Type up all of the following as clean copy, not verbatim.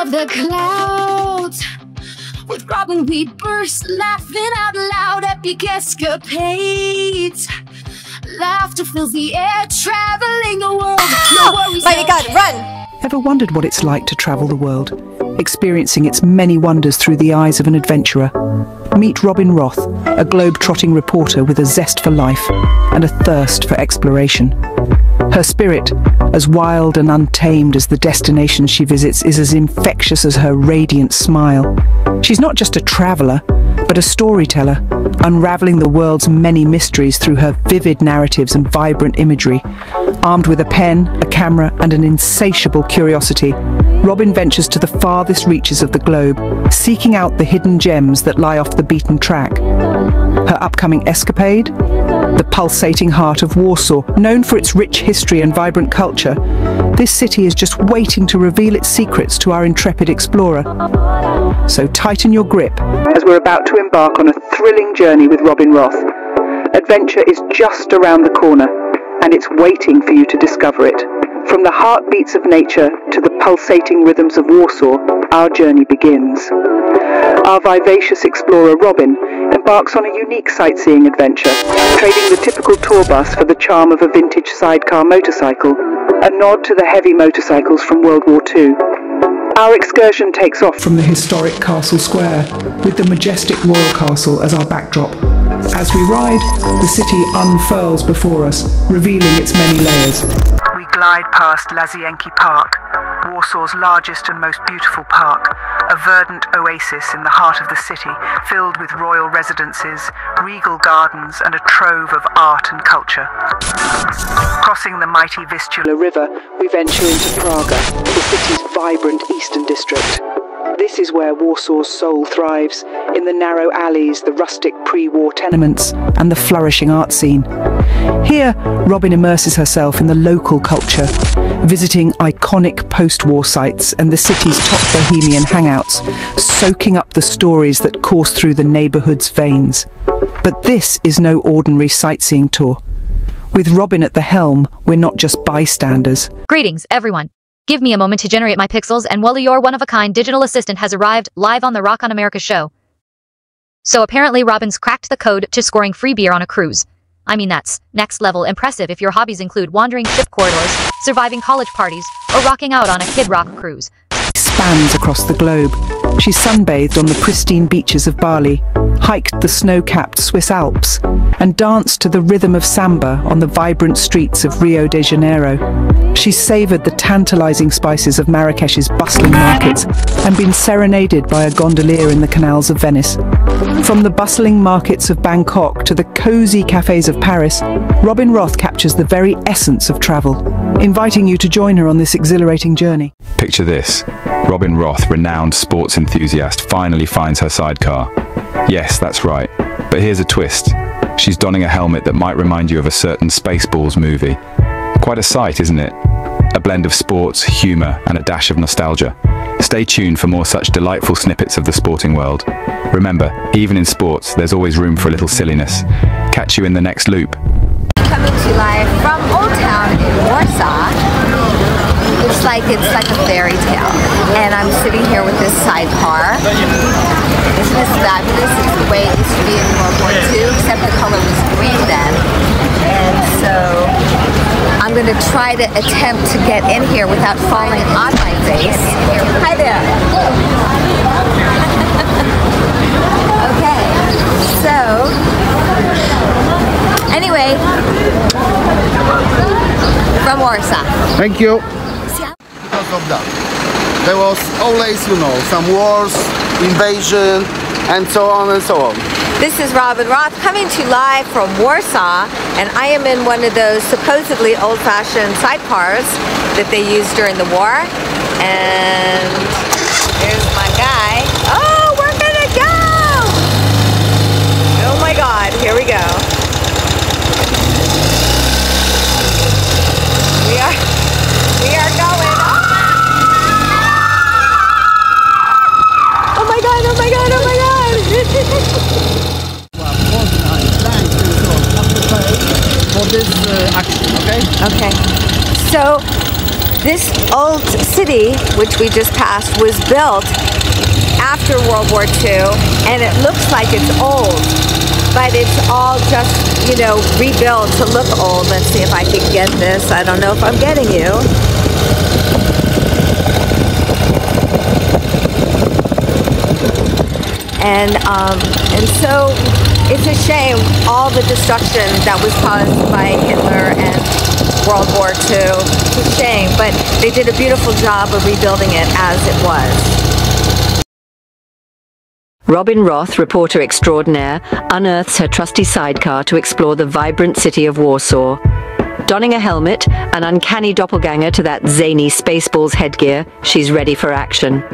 of the clouds. With Robin we burst, laughing out loud, epic escapades. Laughter fills the air, traveling the world. No worries, Mighty God, run! Ever wondered what it's like to travel the world, experiencing its many wonders through the eyes of an adventurer? Meet Robin Roth, a globe-trotting reporter with a zest for life and a thirst for exploration. Her spirit, as wild and untamed as the destinations she visits, is as infectious as her radiant smile. She's not just a traveller, but a storyteller, unravelling the world's many mysteries through her vivid narratives and vibrant imagery. Armed with a pen, a camera, and an insatiable curiosity, Robin ventures to the farthest reaches of the globe, seeking out the hidden gems that lie off the beaten track. Her upcoming escapade? The pulsating heart of Warsaw, known for its rich history and vibrant culture. This city is just waiting to reveal its secrets to our intrepid explorer. So tighten your grip as we're about to embark on a thrilling journey with Robin Roth. Adventure is just around the corner, and it's waiting for you to discover it. From the heartbeats of nature to the pulsating rhythms of Warsaw, our journey begins. Our vivacious explorer Robin embarks on a unique sightseeing adventure, trading the typical tour bus for the charm of a vintage sidecar motorcycle, a nod to the heavy motorcycles from World War II. Our excursion takes off from the historic Castle Square, with the majestic Royal Castle as our backdrop. As we ride, the city unfurls before us, revealing its many layers. We glide past Łazienki Park, Warsaw's largest and most beautiful park, a verdant oasis in the heart of the city, filled with royal residences, regal gardens, and a trove of art and culture. Crossing the mighty Vistula River, we venture into Praga, the city's vibrant eastern district. This is where Warsaw's soul thrives, in the narrow alleys, the rustic pre-war tenements, and the flourishing art scene. Here, Robin immerses herself in the local culture, visiting iconic post-war sites and the city's top bohemian hangouts, soaking up the stories that course through the neighbourhood's veins. But this is no ordinary sightseeing tour. With Robin at the helm, we're not just bystanders. Greetings, everyone. Give me a moment to generate my pixels, and Wally, your one-of-a-kind digital assistant has arrived live on the Rock on America show. So apparently Robin's cracked the code to scoring free beer on a cruise. I mean, that's next level impressive if your hobbies include wandering ship corridors, surviving college parties, or rocking out on a Kid Rock cruise. Spans across the globe. She sunbathed on the pristine beaches of Bali, hiked the snow-capped Swiss Alps, and danced to the rhythm of samba on the vibrant streets of Rio de Janeiro. She savoured the tantalising spices of Marrakesh's bustling markets and been serenaded by a gondolier in the canals of Venice. From the bustling markets of Bangkok to the cosy cafes of Paris, Robin Roth captures the very essence of travel, inviting you to join her on this exhilarating journey. Picture this. Robin Roth, renowned sports enthusiast, finally finds her sidecar. Yes, that's right. But here's a twist. She's donning a helmet that might remind you of a certain Spaceballs movie. Quite a sight, isn't it? A blend of sports, humour, and a dash of nostalgia. Stay tuned for more such delightful snippets of the sporting world. Remember, even in sports, there's always room for a little silliness. Catch you in the next loop. Coming to you live from Old Town in Warsaw. It's like a fairy tale. And I'm sitting here with this sidecar. Isn't this fabulous? It's the way it used to be in World War II, except the color was green then. And so I'm going to try to attempt to get in here without falling on my face. Hi there. Okay. So, anyway, from Warsaw. Thank you. Because of that, there was always, some wars, invasion, and so on and so on. This is Robin Roth coming to you live from Warsaw, and I am in one of those supposedly old-fashioned sidecars that they used during the war. And here's my guy. Oh, we're gonna go! Oh my God, here we go. We are going. Oh my God, oh my God, oh my God! For this action, okay? Okay. So This old city, which we just passed, was built after World War II, and it looks like it's old, but it's all just, you know, rebuilt to look old. Let's see if I can get this. I don't know if I'm getting you. And so it's a shame, all the destruction that was caused by Hitler and World War II. It's a shame, but they did a beautiful job of rebuilding it as it was. Robin Roth, reporter extraordinaire, unearths her trusty sidecar to explore the vibrant city of Warsaw. Donning a helmet, an uncanny doppelganger to that zany Spaceballs headgear, she's ready for action.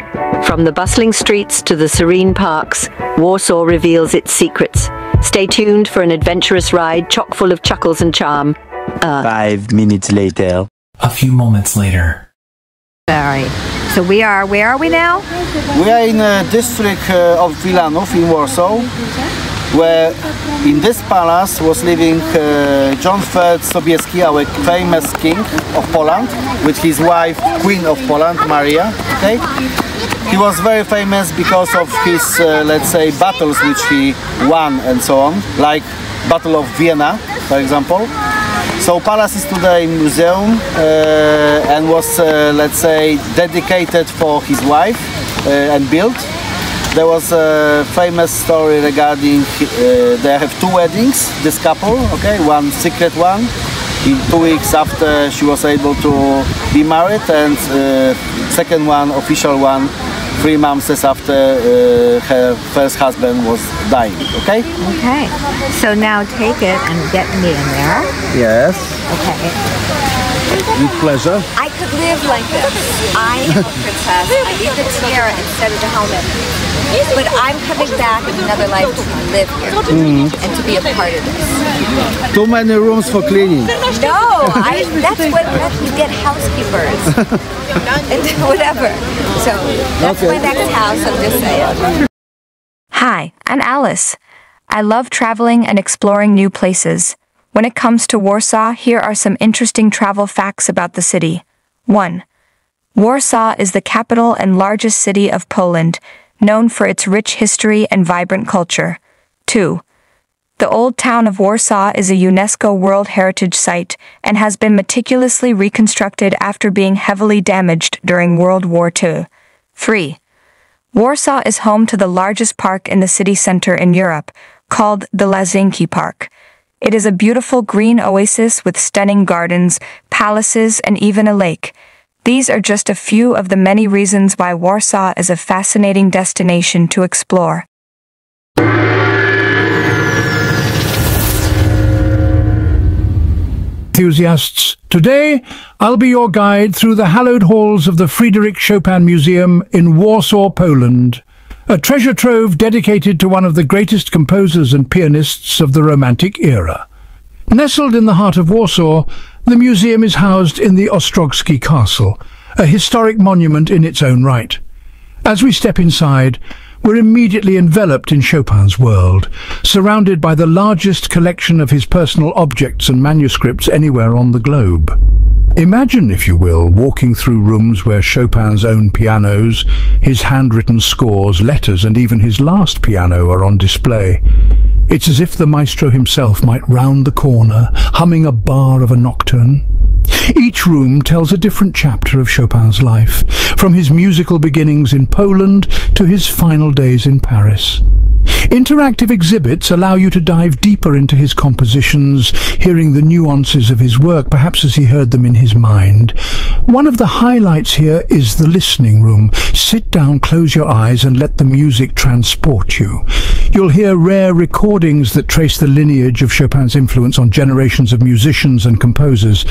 From the bustling streets to the serene parks, Warsaw reveals its secrets. Stay tuned for an adventurous ride chock full of chuckles and charm. 5 minutes later. A few moments later. Alright, so where are we now? We are in a district of Wilanów in Warsaw, where in this palace was living John III Sobieski, our famous king of Poland, with his wife, Queen of Poland, Maria. Okay? He was very famous because of his, let's say, battles which he won and so on, like Battle of Vienna, for example. So palace is today in museum and was, let's say, dedicated for his wife and built. There was a famous story regarding they have 2 weddings, this couple, okay, one secret one in 2 weeks after she was able to be married, and second one, official one, 3 months after her first husband was dying, okay? Okay, so now take it and get me in there. Yes. Okay. With pleasure. I could live like this. I am a princess. I need the tiara instead of the helmet. But I'm coming back in another life to live here and to be a part of this. Too many rooms for cleaning. No, that's what we get housekeepers and whatever. So that's my next house, I'm just saying. Hi, I'm Alice. I love traveling and exploring new places. When it comes to Warsaw, here are some interesting travel facts about the city. 1. Warsaw is the capital and largest city of Poland, known for its rich history and vibrant culture. 2. The old town of Warsaw is a UNESCO World Heritage Site and has been meticulously reconstructed after being heavily damaged during World War II. 3. Warsaw is home to the largest park in the city center in Europe, called the Łazienki Park. It is a beautiful green oasis with stunning gardens, palaces, and even a lake. These are just a few of the many reasons why Warsaw is a fascinating destination to explore. Enthusiasts, today I'll be your guide through the hallowed halls of the Fryderyk Chopin Museum in Warsaw, Poland. A treasure trove dedicated to one of the greatest composers and pianists of the Romantic era. Nestled in the heart of Warsaw, the museum is housed in the Ostrogski Castle, a historic monument in its own right. As we step inside, we're immediately enveloped in Chopin's world, surrounded by the largest collection of his personal objects and manuscripts anywhere on the globe. Imagine, if you will, walking through rooms where Chopin's own pianos, his handwritten scores, letters, and even his last piano are on display. It's as if the maestro himself might round the corner, humming a bar of a nocturne. Each room tells a different chapter of Chopin's life, from his musical beginnings in Poland to his final days in Paris. Interactive exhibits allow you to dive deeper into his compositions, hearing the nuances of his work, perhaps as he heard them in his mind. One of the highlights here is the listening room. Sit down, close your eyes, and let the music transport you. You'll hear rare recordings that trace the lineage of Chopin's influence on generations of musicians and composers.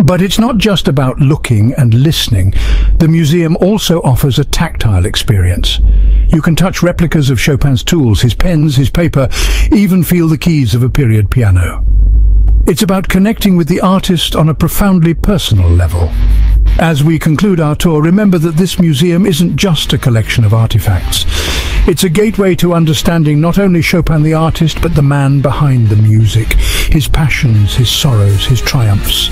But it's not just about looking and listening. The museum also offers a tactile experience. You can touch replicas of Chopin's tools, his pens, his paper, even feel the keys of a period piano. It's about connecting with the artist on a profoundly personal level. As we conclude our tour, remember that this museum isn't just a collection of artifacts. It's a gateway to understanding not only Chopin the artist, but the man behind the music, his passions, his sorrows, his triumphs.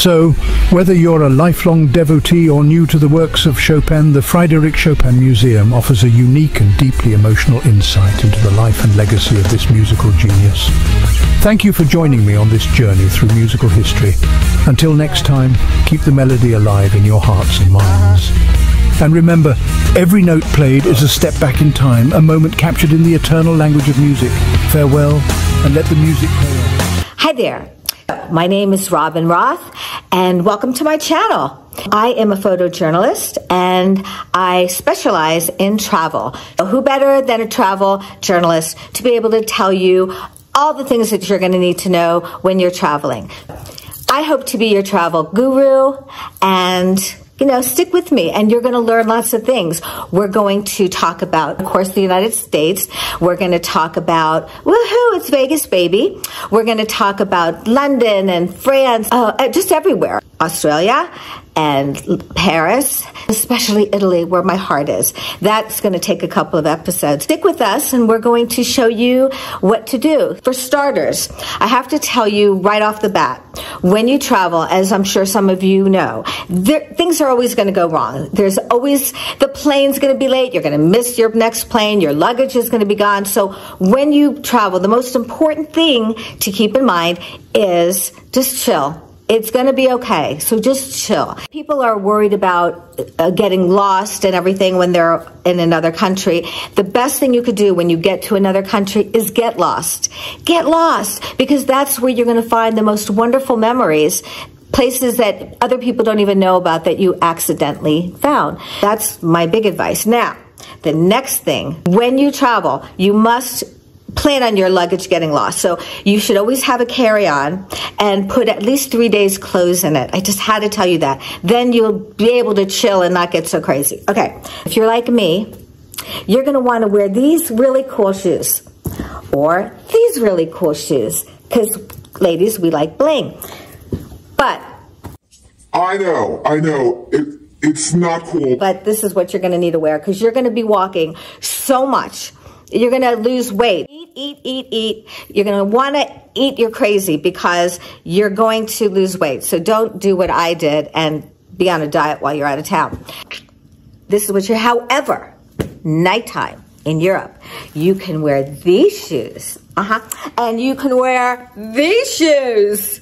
So, whether you're a lifelong devotee or new to the works of Chopin, the Friedrich Chopin Museum offers a unique and deeply emotional insight into the life and legacy of this musical genius. Thank you for joining me on this journey through musical history. Until next time, keep the melody alive in your hearts and minds. And remember, every note played is a step back in time, a moment captured in the eternal language of music. Farewell, and let the music play on. Hi there. My name is Robin Roth, and welcome to my channel. I am a photojournalist, and I specialize in travel. Who better than a travel journalist to be able to tell you all the things that you're going to need to know when you're traveling? I hope to be your travel guru, and stick with me and you're going to learn lots of things. We're going to talk about, of course, the United States. We're going to talk about, woohoo, it's Vegas, baby. We're going to talk about London and France, just everywhere. Australia and Paris, especially Italy, where my heart is. That's going to take a couple of episodes. Stick with us, and we're going to show you what to do. For starters, I have to tell you right off the bat, when you travel, as I'm sure some of you know, things are always going to go wrong. There's always, the plane's going to be late, you're going to miss your next plane, your luggage is going to be gone. So when you travel, the most important thing to keep in mind is just chill. It's going to be okay, so just chill. People are worried about getting lost and everything when they're in another country. The best thing you could do when you get to another country is get lost. Get lost, because that's where you're going to find the most wonderful memories, places that other people don't even know about that you accidentally found. That's my big advice. Now, the next thing, when you travel, you must plan on your luggage getting lost. So you should always have a carry-on and put at least 3 days clothes in it. I just had to tell you that. Then you'll be able to chill and not get so crazy. Okay, if you're like me, you're going to want to wear these really cool shoes or these really cool shoes, because ladies, we like bling. But I know, it's not cool. But this is what you're going to need to wear, because you're going to be walking so much. You're going to lose weight. Eat. You're going to want to eat your crazy, because you're going to lose weight. So don't do what I did and be on a diet while you're out of town. This is what you're, however, nighttime in Europe, you can wear these shoes. And you can wear these shoes.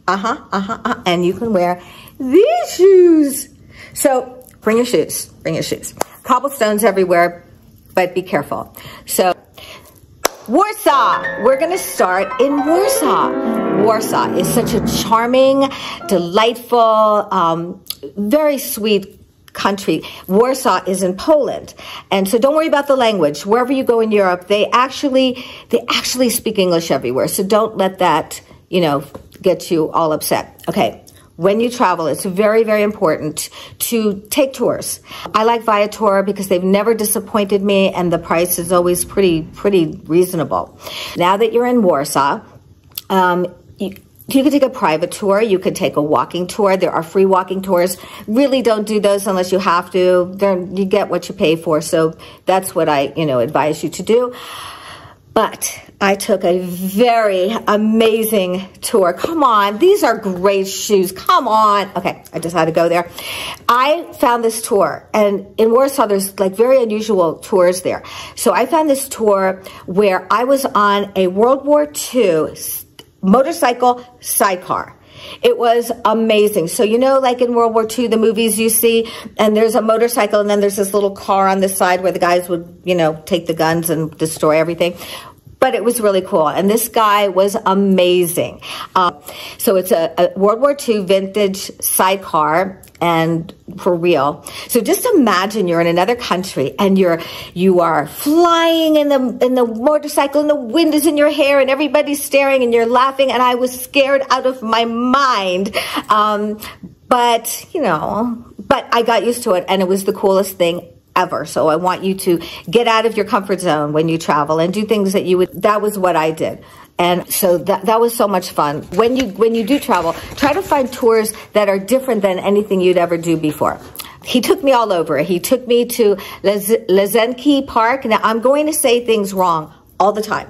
And you can wear these shoes. So bring your shoes. Cobblestones everywhere, but be careful. So Warsaw, we're going to start in Warsaw. Warsaw is such a charming, delightful, very sweet country. Warsaw is in Poland. And so don't worry about the language. Wherever you go in Europe, they actually speak English everywhere. So don't let that, get you all upset. Okay. When you travel, it's very, very important to take tours. I like Viator because they've never disappointed me, and the price is always pretty reasonable. Now that you're in Warsaw, you could take a private tour. You could take a walking tour. There are free walking tours. Really don't do those unless you have to. You get what you pay for. So that's what I, advise you to do. But I took a very amazing tour. Come on, these are great shoes. Come on. Okay, I just had to go there. I found this tour, and in Warsaw, there's like very unusual tours there. So I found this tour where I was on a World War II motorcycle sidecar. It was amazing. So, like in World War II, the movies you see, and there's a motorcycle, and then there's this little car on the side where the guys would, take the guns and destroy everything. But it was really cool. And this guy was amazing. So it's a World War II vintage sidecar, and for real. So just imagine you're in another country, and you are flying in the motorcycle, and the wind is in your hair, and everybody's staring, and you're laughing, and I was scared out of my mind. But I got used to it, and it was the coolest thing ever. So I want you to get out of your comfort zone when you travel and do things that was what I did. And so that was so much fun. When you do travel, try to find tours that are different than anything you'd ever do before. he took me all over. He took me to Lezenki Park. Now, I'm going to say things wrong all the time.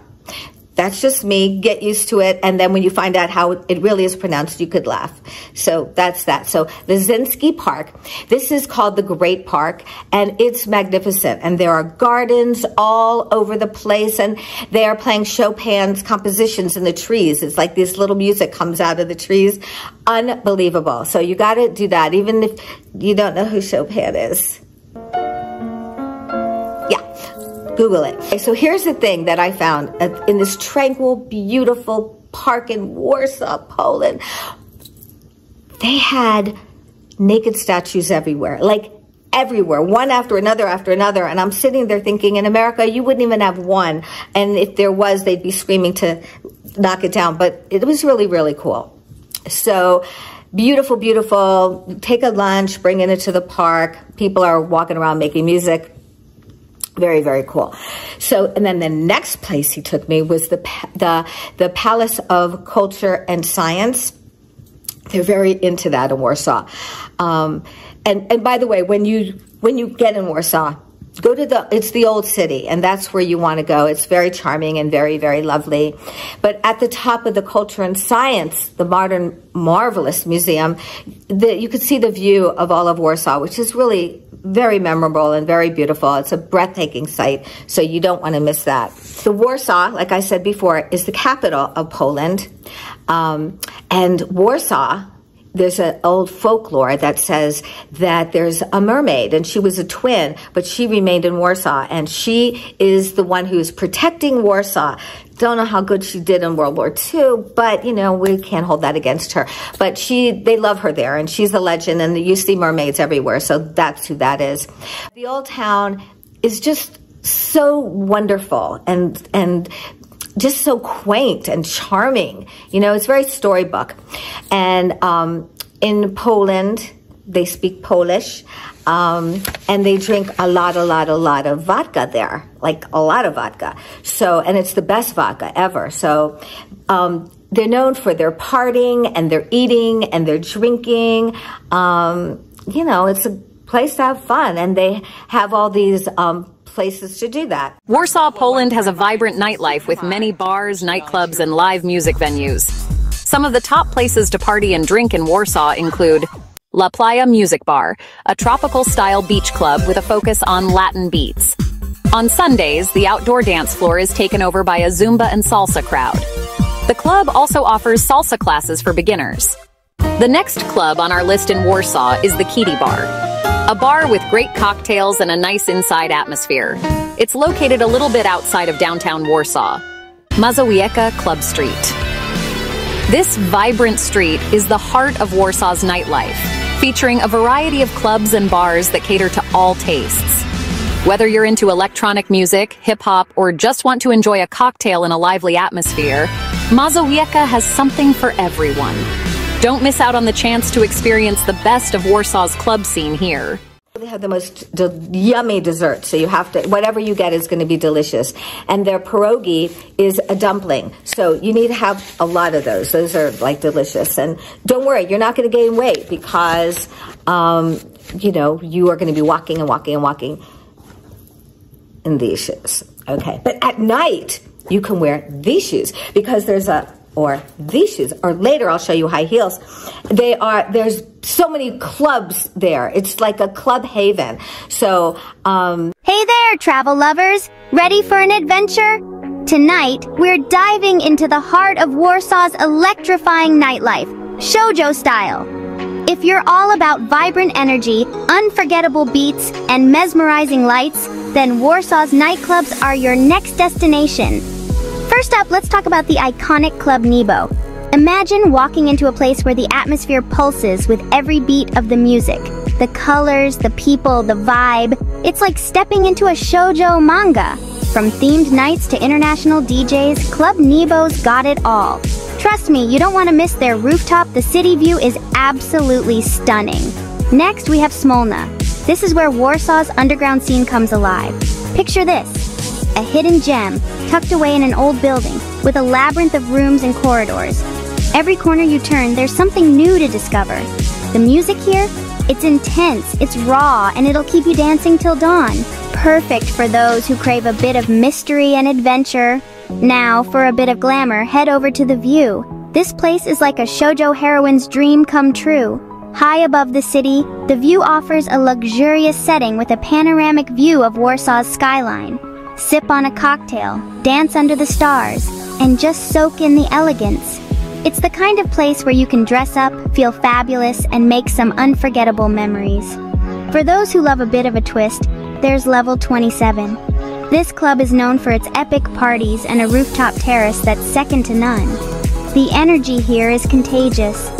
That's just me. Get used to it. And then when you find out how it really is pronounced, you could laugh. So that's that. So Lezenki Park. This is called the Great Park, and it's magnificent. And there are gardens all over the place, and they are playing Chopin's compositions in the trees. It's like this little music comes out of the trees. Unbelievable. So you got to do that, even if you don't know who Chopin is. Google it. Okay, so here's the thing that I found in this tranquil, beautiful park in Warsaw, Poland. They had naked statues everywhere, like everywhere, one after another after another. And I'm sitting there thinking, in America, you wouldn't even have one. And if there was, they'd be screaming to knock it down. But it was really, really cool. So beautiful, beautiful. Take a lunch, bring it into the park. People are walking around making music. Very, very cool. So, and then the next place he took me was the Palace of Culture and Science. They're very into that in Warsaw. And by the way, when you get in Warsaw, go to it's the old city, and that's where you want to go. It's very charming and very, very lovely. But at the top of the Culture and Science, the modern, marvelous museum, you could see the view of all of Warsaw, which is really very memorable and very beautiful. It's a breathtaking sight, so you don't want to miss that. The Warsaw, like I said before, is the capital of Poland. And Warsaw, there's an old folklore that says that there's a mermaid, and she was a twin, but she remained in Warsaw, and she is the one who's protecting Warsaw. Don't know how good she did in World War II, but, you know, we can't hold that against her. But they love her there, and she's a legend, and you see mermaids everywhere, so that's who that is. The old town is just so wonderful and just so quaint and charming. You know, it's very storybook. And in Poland, they speak Polish, and they drink a lot of vodka there, like a lot of vodka. So, and it's the best vodka ever. So, they're known for their partying and their eating and their drinking. You know, it's a place to have fun, and they have all these places to do that. Warsaw, Poland has a vibrant nightlife with many bars, nightclubs, and live music venues. Some of the top places to party and drink in Warsaw include La Playa Music Bar, a tropical-style beach club with a focus on Latin beats. On Sundays, the outdoor dance floor is taken over by a Zumba and salsa crowd. The club also offers salsa classes for beginners. The next club on our list in Warsaw is the Kitty Bar, a bar with great cocktails and a nice inside atmosphere. It's located a little bit outside of downtown Warsaw, Mazowiecka Club Street. This vibrant street is the heart of Warsaw's nightlife, featuring a variety of clubs and bars that cater to all tastes. Whether you're into electronic music, hip-hop, or just want to enjoy a cocktail in a lively atmosphere, Mazowiecka has something for everyone. Don't miss out on the chance to experience the best of Warsaw's club scene here. They have the most yummy desserts, so you have to, whatever you get is going to be delicious. And their pierogi is a dumpling, so you need to have a lot of those. Those are like delicious. And don't worry, you're not going to gain weight because, you know, you are going to be walking and walking and walking in these shoes. Okay, but at night you can wear these shoes because there's these shoes, or later I'll show you high heels. There's so many clubs there. It's like a club haven. So, Hey there, travel lovers! Ready for an adventure? Tonight, we're diving into the heart of Warsaw's electrifying nightlife, shoujo style. If you're all about vibrant energy, unforgettable beats, and mesmerizing lights, then Warsaw's nightclubs are your next destination. First up, let's talk about the iconic Club Nebo. Imagine walking into a place where the atmosphere pulses with every beat of the music. The colors, the people, the vibe. It's like stepping into a shoujo manga. From themed nights to international DJs, Club Nebo's got it all. Trust me, you don't want to miss their rooftop. The city view is absolutely stunning. Next, we have Smolna. This is where Warsaw's underground scene comes alive. Picture this. A hidden gem, tucked away in an old building, with a labyrinth of rooms and corridors. Every corner you turn, there's something new to discover. The music here? It's intense, it's raw, and it'll keep you dancing till dawn. Perfect for those who crave a bit of mystery and adventure. Now, for a bit of glamour, head over to the View. This place is like a shoujo heroine's dream come true. High above the city, the View offers a luxurious setting with a panoramic view of Warsaw's skyline. Sip on a cocktail, dance under the stars, and just soak in the elegance. It's the kind of place where you can dress up, feel fabulous, and make some unforgettable memories. For those who love a bit of a twist, there's Level 27. This club is known for its epic parties and a rooftop terrace that's second to none. The energy here is contagious.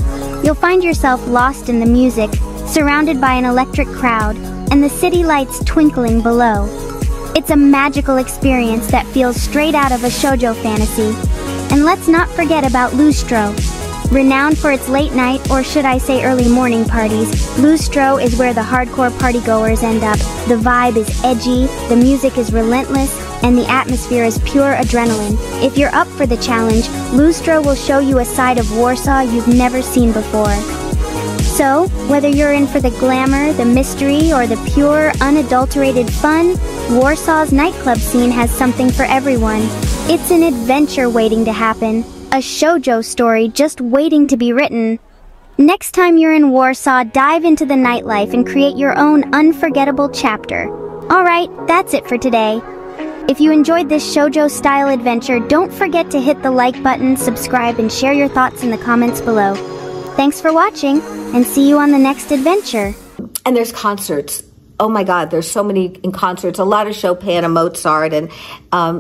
You'll find yourself lost in the music, surrounded by an electric crowd, and the city lights twinkling below. It's a magical experience that feels straight out of a shoujo fantasy. And let's not forget about Lustro. Renowned for its late night, or should I say early morning parties, Lustro is where the hardcore partygoers end up. The vibe is edgy, the music is relentless, and the atmosphere is pure adrenaline. If you're up for the challenge, Lustro will show you a side of Warsaw you've never seen before. So, whether you're in for the glamour, the mystery, or the pure, unadulterated fun, Warsaw's nightclub scene has something for everyone. It's an adventure waiting to happen, a shoujo story just waiting to be written. Next time you're in Warsaw, dive into the nightlife and create your own unforgettable chapter. Alright, that's it for today. If you enjoyed this shoujo-style adventure, don't forget to hit the like button, subscribe, and share your thoughts in the comments below. Thanks for watching, and see you on the next adventure. And there's concerts. Oh my God, there's so many in concerts, a lot of Chopin and Mozart, and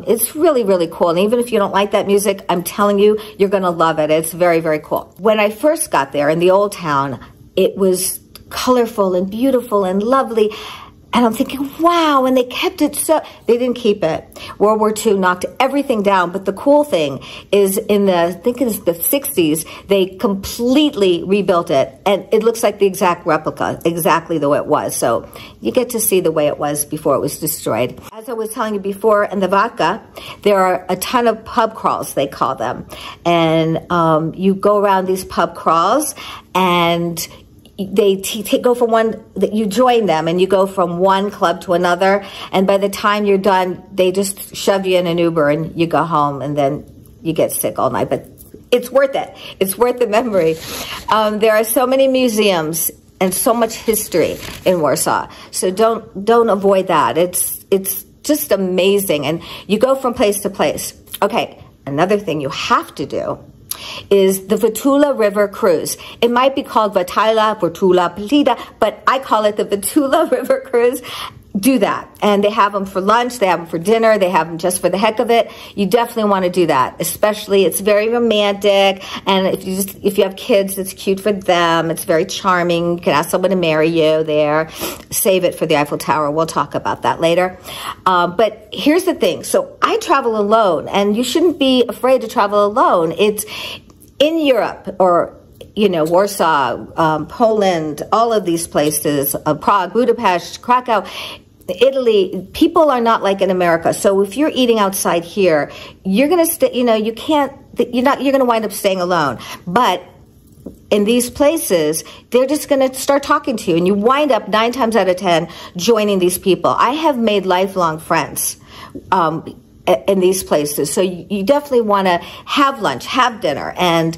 it's really, really cool. And even if you don't like that music, I'm telling you, you're gonna love it. It's very, very cool. When I first got there in the old town, it was colorful and beautiful and lovely. And I'm thinking, wow, and they kept it so, they didn't keep it. World War II knocked everything down, but the cool thing is in the, I think it's the 60s, they completely rebuilt it, and it looks like the exact replica, exactly the way it was. So you get to see the way it was before it was destroyed. As I was telling you before, in the Vodka, there are a ton of pub crawls, they call them. And you go around these pub crawls, and they go from one, you join them and you go from one club to another, and by the time you're done, they just shove you in an Uber and you go home, and then you get sick all night. But it's worth it. It's worth the memory. There are so many museums and so much history in Warsaw, so don't avoid that. It's just amazing, and you go from place to place. Okay, another thing you have to do is the Vatula River Cruise. It might be called Vatila, Vatula, Plita, but I call it the Vatula River Cruise. Do that. And they have them for lunch, they have them for dinner, they have them just for the heck of it. You definitely want to do that. Especially, it's very romantic, and if you have kids, it's cute for them. It's very charming. You can ask someone to marry you there. Save it for the Eiffel Tower. We'll talk about that later. But here's the thing. So I travel alone, and you shouldn't be afraid to travel alone. It's in Europe, or Warsaw, Poland, all of these places, Prague, Budapest, Krakow, Italy, people are not like in America. So if you're eating outside here, you're going to stay, you're going to wind up staying alone. But in these places, they're just going to start talking to you, and you wind up 9 times out of 10 joining these people. I have made lifelong friends in these places. So you definitely want to have lunch, have dinner, and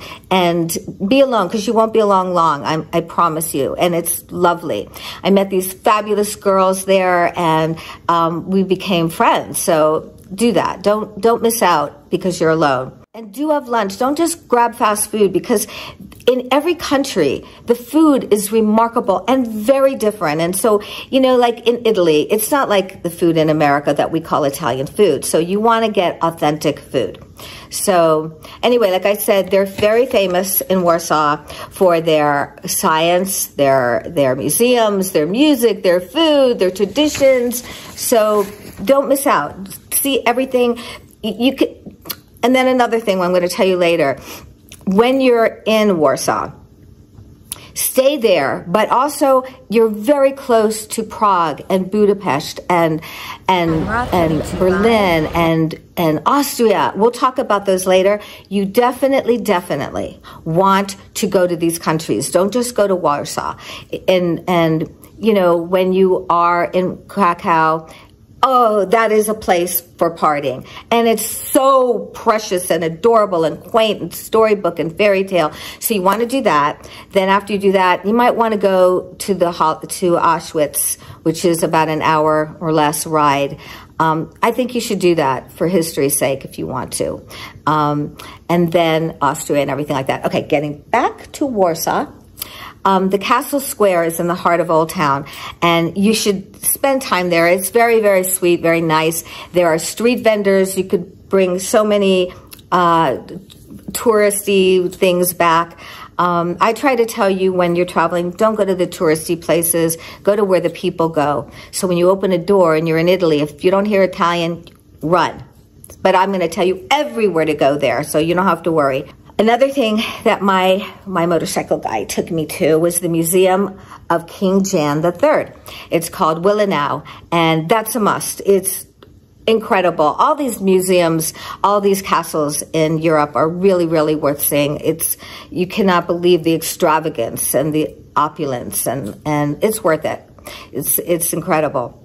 be alone, because you won't be alone long, I promise you. And it's lovely. I met these fabulous girls there, and we became friends. So do that. Don't miss out because you're alone. And do have lunch. Don't just grab fast food, because in every country, the food is remarkable and very different. And so, like in Italy, it's not like the food in America that we call Italian food. So you want to get authentic food. So anyway, like I said, they're very famous in Warsaw for their science, their museums, their music, their food, their traditions. So don't miss out. See everything. You could. And then another thing I'm going to tell you later, when you're in Warsaw, stay there, but also you're very close to Prague and Budapest and Berlin and and Austria. We'll talk about those later. You definitely want to go to these countries. Don't just go to Warsaw. And you know, when you are in Krakow, oh, that is a place for partying. And it's so precious and adorable and quaint and storybook and fairy tale. So you want to do that. Then after you do that, you might want to go to Auschwitz, which is about an hour or less ride. I think you should do that for history's sake if you want to. And then Austria and everything like that. Okay, getting back to Warsaw. The Castle Square is in the heart of Old Town, and you should spend time there. It's very, very sweet, very nice. There are street vendors. You could bring so many touristy things back. I try to tell you when you're traveling, don't go to the touristy places. Go to where the people go. So when you open a door and you're in Italy, if you don't hear Italian, run. But I'm going to tell you everywhere to go there, so you don't have to worry. Another thing that my motorcycle guy took me to was the Museum of King Jan III. It's called Willenau, and that's a must. It's incredible. All these museums, all these castles in Europe are really, really worth seeing. You cannot believe the extravagance and the opulence, and it's worth it. It's incredible.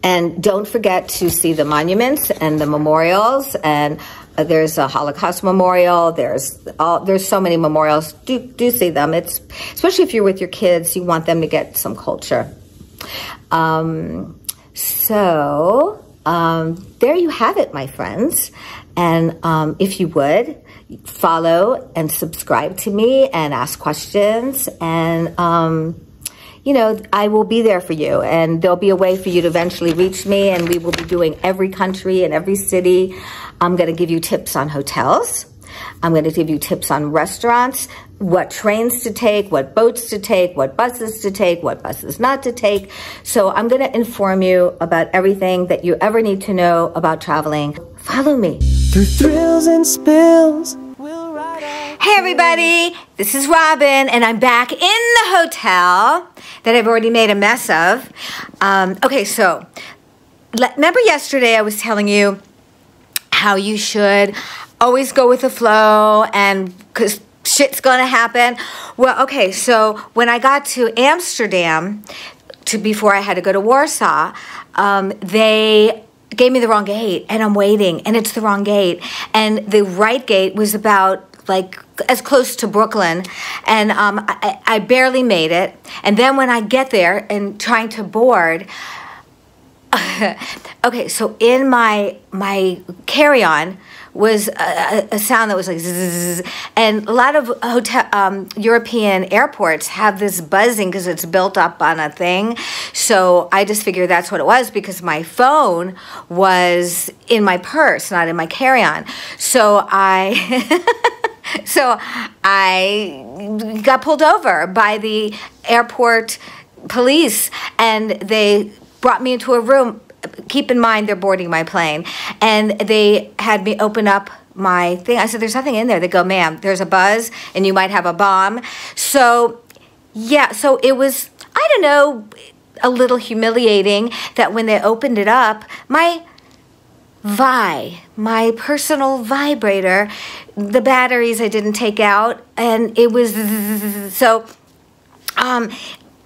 And don't forget to see the monuments and the memorials, and there's a Holocaust memorial. There's so many memorials. Do see them. It's especially if you're with your kids, you want them to get some culture. There you have it, my friends. And if you would, follow and subscribe to me and ask questions. And, you know, I will be there for you. And there'll be a way for you to eventually reach me. And we will be doing every country and every city. I'm going to give you tips on hotels. I'm going to give you tips on restaurants, what trains to take, what boats to take, what buses to take, what buses not to take. So I'm going to inform you about everything that you ever need to know about traveling. Follow me. Through thrills and spills. Hey everybody, this is Robin, and I'm back in the hotel that I've already made a mess of. Okay, so remember yesterday I was telling you how you should always go with the flow, and because shit's gonna happen. Well, okay, so when I got to Amsterdam, before I had to go to Warsaw, they gave me the wrong gate, and I'm waiting, and it's the wrong gate, and the right gate was about like as close to Brooklyn, and I barely made it. And then when I get there and trying to board, okay, so in my carry-on was a sound that was like zzz, and a lot of European airports have this buzzing because it's built up on a thing. So I just figured that's what it was, because my phone was in my purse, not in my carry-on. So I got pulled over by the airport police, and they brought me into a room. Keep in mind, they're boarding my plane, and they had me open up my thing. I said, there's nothing in there. They go, ma'am, there's a buzz, and you might have a bomb. So, yeah, so it was, I don't know, a little humiliating that when they opened it up, my personal vibrator, the batteries I didn't take out, and it was, so,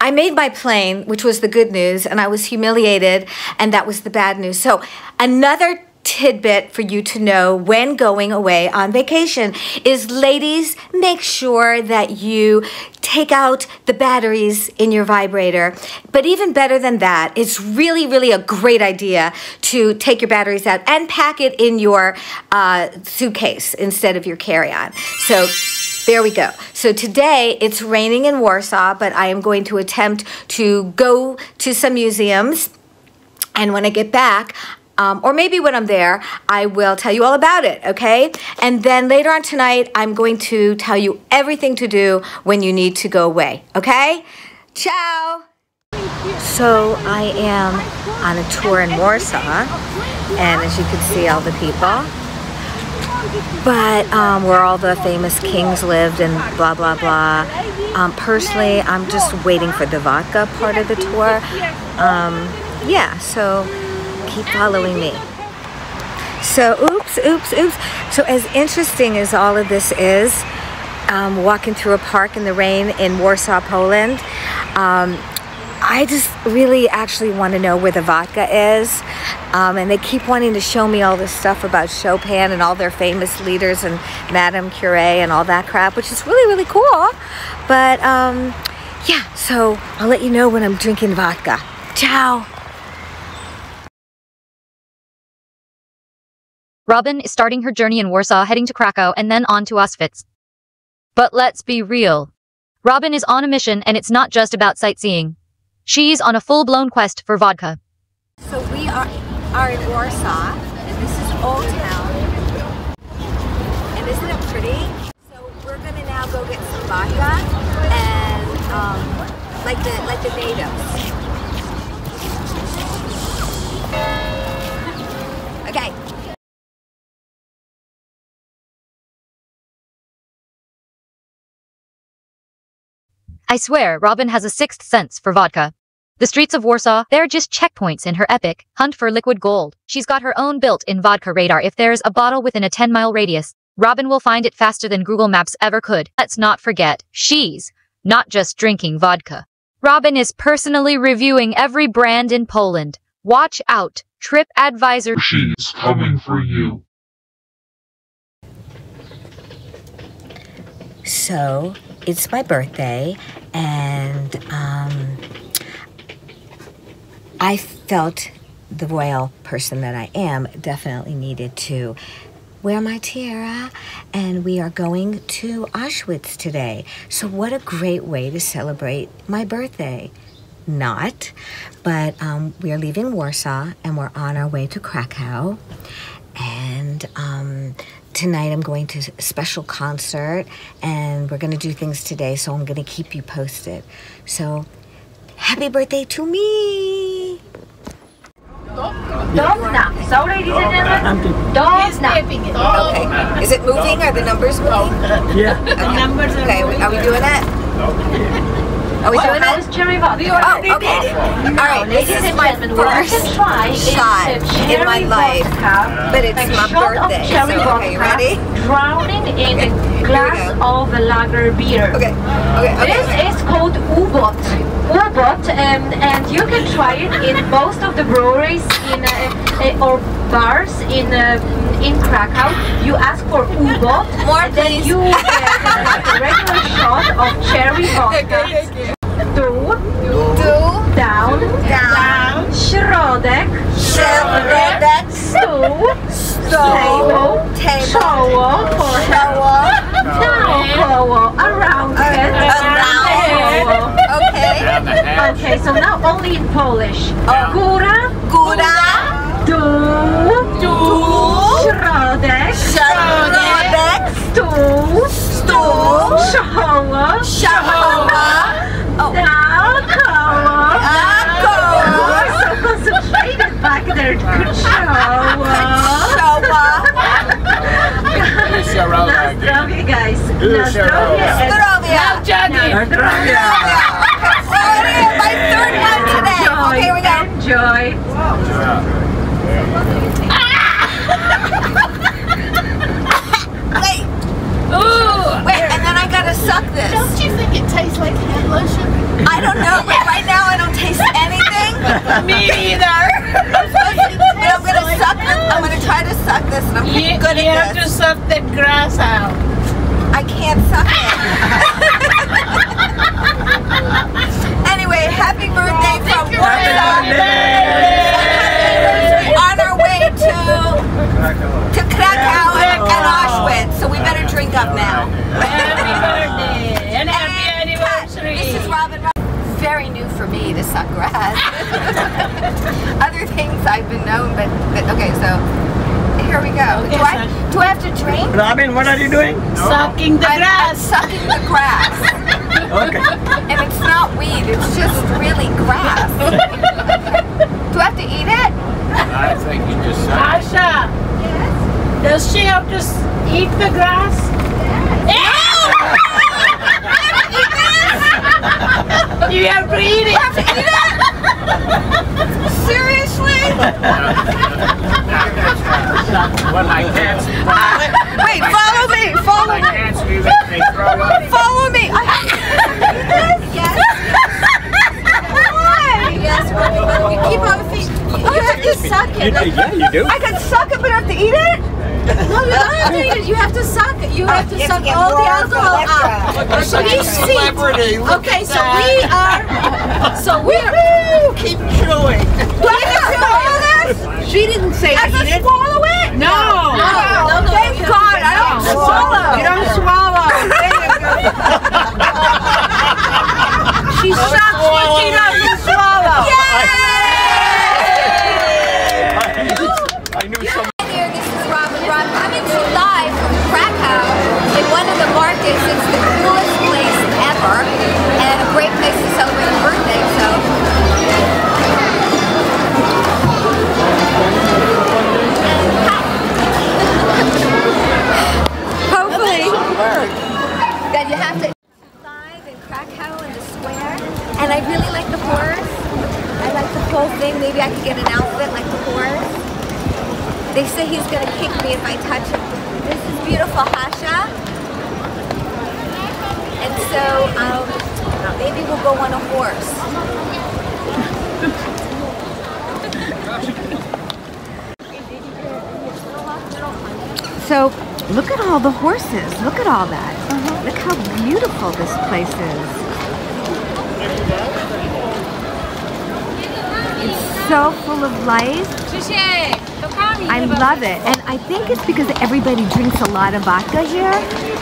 I made my plane, which was the good news, and I was humiliated, and that was the bad news. So another tidbit for you to know when going away on vacation is, ladies, make sure that you take out the batteries in your vibrator. But even better than that, it's really, really a great idea to take your batteries out and pack it in your suitcase instead of your carry-on. So there we go. So today it's raining in Warsaw, but I am going to attempt to go to some museums, and when I get back, or maybe when I'm there, I will tell you all about it, okay? And then later on tonight, I'm going to tell you everything to do when you need to go away, okay? Ciao! So I am on a tour in Warsaw, and as you can see, all the people. But where all the famous kings lived and blah, blah, blah. Personally, I'm just waiting for the Vodka part of the tour. Yeah, so keep following me. So, oops. So as interesting as all of this is, walking through a park in the rain in Warsaw, Poland, I just really actually want to know where the Vodka is. And they keep wanting to show me all this stuff about Chopin and all their famous leaders and Madame Curie and all that crap, which is really, really cool. But yeah, so I'll let you know when I'm drinking vodka. Ciao. Robin is starting her journey in Warsaw, heading to Krakow and then on to Auschwitz. But let's be real. Robin is on a mission, and it's not just about sightseeing. She's on a full-blown quest for vodka. So we are in Warsaw, and this is Old Town. And isn't it pretty? So we're gonna now go get some vodka, and like the natives. Okay. I swear, Robin has a sixth sense for vodka. The streets of Warsaw, they're just checkpoints in her epic hunt for liquid gold. She's got her own built-in vodka radar. If there's a bottle within a 10-mile radius, Robin will find it faster than Google Maps ever could. Let's not forget, she's not just drinking vodka. Robin is personally reviewing every brand in Poland. Watch out, TripAdvisor. She's coming for you. So, it's my birthday, and I felt the royal person that I am definitely needed to wear my tiara, and we are going to Auschwitz today. So what a great way to celebrate my birthday. Not, but we are leaving Warsaw, and we're on our way to Krakow, and tonight I'm going to a special concert, and we're going to do things today, so I'm going to keep you posted. So, happy birthday to me! Don't so ladies and gentlemen, don't snap. Okay. Is it moving? Are the numbers moving? Yeah. Okay, are we doing it? Are we doing it? Cherry vodka. Oh, okay. Alright, this is my first shot in my life, but it's my birthday, so okay, you ready? Drowning in a glass of lager beer. Okay. This is called U-Boot, and you can try it in most of the breweries or bars in Krakow. You ask for U-Boot, and then you get like a regular shot of cherry vodka. Down, środek, stół, table, czoło, naokoło, around it, okay, so now only in Polish. Góra, dół, środek, stół, czoło, so concentrated back there. Good show. Na zdrowie, guys. Na zdrowie. My third one today. Okay, we go. Enjoy. Wait, and then I gotta suck this. Don't you think it tastes like hand lotion? I don't know, but right now I don't taste anything. Me neither. But I'm gonna suck this. I'm gonna try to suck this, and I'm pretty good at this. You have to suck the grass out. I can't suck it. Anyway, happy birthday from Warsaw. On our way to Krakow and Auschwitz, so we better drink up now. Happy birthday and happy anniversary. This is Robin Roth. Very new for me to suck grass. Other things I've been known, but okay, so here we go. Do I have to drink? Robin, what are you doing? Sucking the grass. I'm sucking the grass. Okay. And it's not weed, it's just really grass. Do I have to eat it? I think you just suck. Asha, does she have to eat the grass? You have to eat it. You have to eat it? Seriously? When I dance. Wait, follow me! Follow me! Follow me! Yes. Why? Yes, you keep on your feet. You have to suck it. Yeah, you do. I can suck it, but I have to eat it? No, you don't have to eat it. You have to suck it. You have to suck all the alcohol out. So we see. Okay, so we are. So we're. Keep chewing. Do I have to swallow this? She didn't say I have to swallow it? No. Thank God, I don't swallow. You don't swallow. She sucks, but she doesn't swallow. I knew some. Here, this is Robin Roth coming to you live from Krakow in one of the markets. It's the coolest place ever and a great place to celebrate a birthday. So. Hopefully, that you have to live in Krakow in the square, and I really like the horse. I like the whole thing. Maybe I could get an outfit like the horse. They say he's gonna kick me if I touch him. This is beautiful Hasha, and so maybe we'll go on a horse. So, look at all the horses. Look at all that. Look how beautiful this place is. It's so full of life. I love it. And I think it's because everybody drinks a lot of vodka here.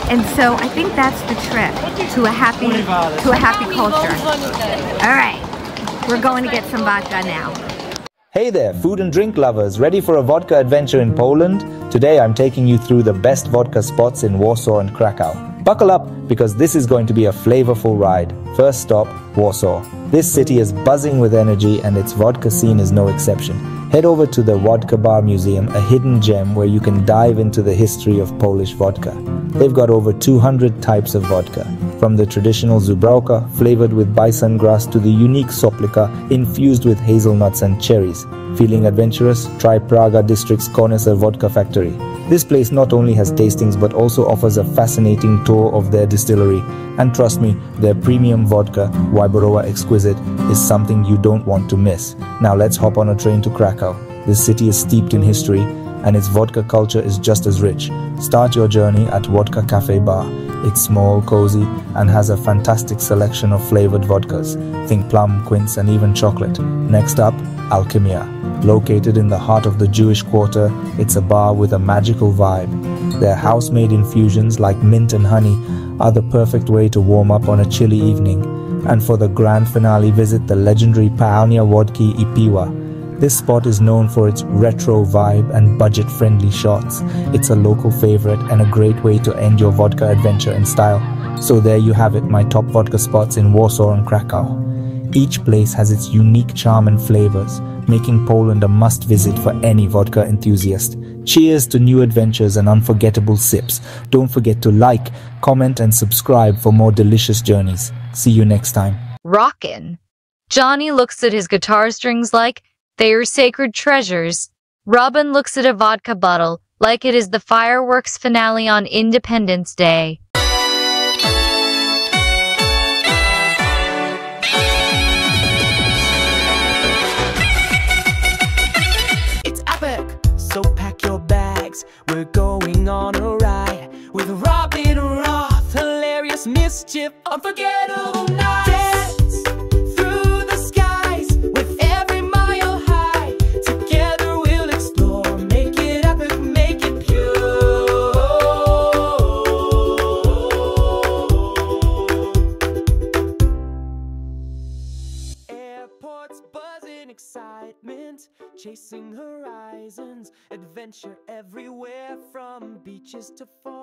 And so I think that's the trick to a happy culture. All right. We're going to get some vodka now. Hey there, food and drink lovers, ready for a vodka adventure in Poland? Today I'm taking you through the best vodka spots in Warsaw and Krakow. Buckle up, because this is going to be a flavorful ride. First stop, Warsaw. This city is buzzing with energy and its vodka scene is no exception. Head over to the Vodka Bar Museum, a hidden gem where you can dive into the history of Polish vodka. They've got over 200 types of vodka, from the traditional Zubrałka, flavored with bison grass, to the unique Soplika, infused with hazelnuts and cherries. Feeling adventurous? Try Praga District's Connoisseur Vodka Factory. This place not only has tastings but also offers a fascinating tour of their distillery. And trust me, their premium vodka, Wyborowa Exquisite, is something you don't want to miss. Now let's hop on a train to Krakow. This city is steeped in history, and its vodka culture is just as rich. Start your journey at Vodka Cafe Bar. It's small, cozy, and has a fantastic selection of flavored vodkas. Think plum, quince, and even chocolate. Next up, Alchemia. Located in the heart of the Jewish quarter, it's a bar with a magical vibe. Their house-made infusions like mint and honey are the perfect way to warm up on a chilly evening. And for the grand finale, visit the legendary Pełnia Wodki I Piwa. This spot is known for its retro vibe and budget-friendly shots. It's a local favorite and a great way to end your vodka adventure in style. So there you have it, my top vodka spots in Warsaw and Krakow. Each place has its unique charm and flavors, making Poland a must-visit for any vodka enthusiast. Cheers to new adventures and unforgettable sips. Don't forget to like, comment, and subscribe for more delicious journeys. See you next time. Rockin'. Johnny looks at his guitar strings like they are sacred treasures. Robin looks at a vodka bottle like it is the fireworks finale on Independence Day. It's epic, so pack your bags. We're going on a ride with Robin Roth. Hilarious mischief, unforgettable nights. Dance through the skies with every mile high. Together we'll explore, make it epic, make it pure. Airports buzzing, excitement, chasing horizons, adventure everywhere from beaches to far.